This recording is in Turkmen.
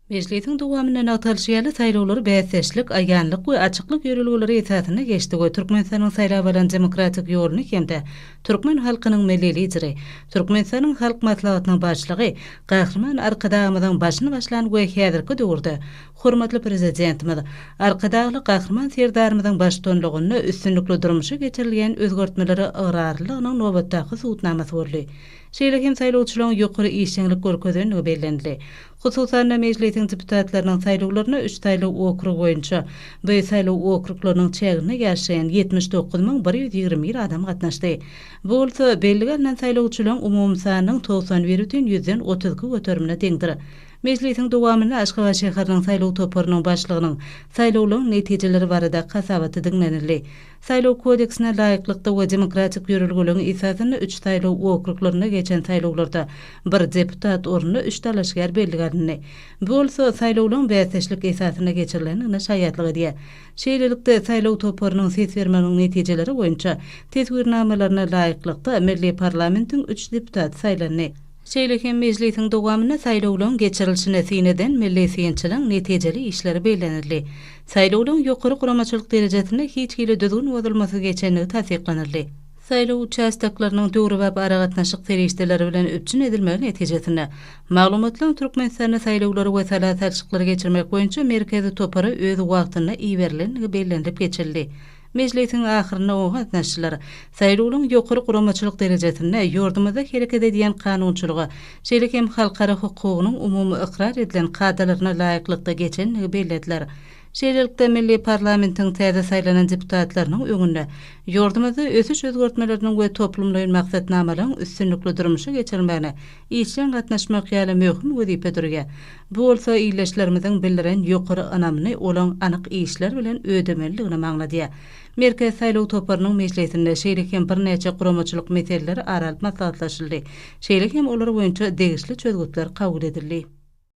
Meclisin dowamyna nagtalşýaly saýlawlary bäsleşlik, aýanlyk we açyklyk ýörelgeleri esasyna geçdi we Türkmenistanyň saýlap alan demokratik ýoluny hemde türkmen halkynyň mellili Türkmenistanyň halk maslahatynyň başlygy Gahrman Arkadagymyň başyny başlan we häzirki döwürde hormatly prezidentimiz Arkadagly Gahrman Serdarymyň başçylygyny üstünlikli durmuşa geçirilýän özgertmeleri agrarlygynyň nobatdaky suwutnamasy boldy. Şeýle hem saýlawçylaryň ýokary işçilik görkezeni bellendi. Hususan meclisin deputatlarynyň saýlawlaryna 3 saýlaw okrug boýunça we saýlaw okruklarynyň çegine ýaşaýan 79.120 adam gatnaşdy. Bu bolsa belli bolan saýlawçylaryň umumy sanynyň 91%-den 30-ky götermine deňdir. Meclisin dowamyny Aşgabat şäheriniň saýlaw toparynyň başlygynyň saýlawlaryň netijeleri barada kasabaty dinlenildi. Saýlaw kodeksine laýyklykda we demokratik ýörelgelegiň esasyna 3 saýlaw okruklaryna geçen saýlawlarda bir deputat ornuny 3 talaşgär belligeldi. Bu bolsa saýlawlaryň bäsleşlik esasyna geçirilenine şaýatlyk diýär. Şeýlelikde saýlaw toparynyň ses bermeniň netijeleri boýunça tesbirnamalaryna laýyklykda Milli Parlamentiň 3 deputat saýlandy. Şeýle meclisin dowamyna saýlawlaryň geçirilişine sineden milli syýançylyň netijeli işleri bellenildi. Saýlawlaryň ýokary guramaçylyk derejesinde hiç hili düzgün bozulmasy geçenligi tasdiqlanyldy. Saýlaw участоklarynyň döwri we aragatnaşyk serişdeleri bilen öpçün edilmegi netijesinde maglumatlaryň Türkmenistanyň saýlawlary we salat geçirmek boýunça merkezi topary öz wagtyna iýerilenligi bellenip geçildi. Meclisin ahyryna o gatnaşçylar saýlawlaryň ýokary guramaçylyk derejesinde ýordamyza hereket edýän kanunçylygy, şeýle hem halkara hukugynyň umumy ikrar edilen kadrlaryna laýyklykda geçenligi bellediler. Şeýlelikde Milli Parlamentiň täze saýlanan deputatlarynyň öňünde ýordamyza ösüş özgertmeleriniň we toplumlaryň maksatnamalaryň üstünlikli durmuşa geçirilmegine işçiň gatnaşmak ýaly möhüm wezipe durýar. Bu bolsa iýleşlerimiziň bildiren ýokary anamyny olan anyk işler bilen ödemeligini maňladýar. Merkez saýlaw toparynyň meclisinde şeýle hem bir neçe guramaçylyk meseleleri aralyp maslahatlaşyldy. Şeýle hem olar boýunça degişli çözgütler kabul edildi.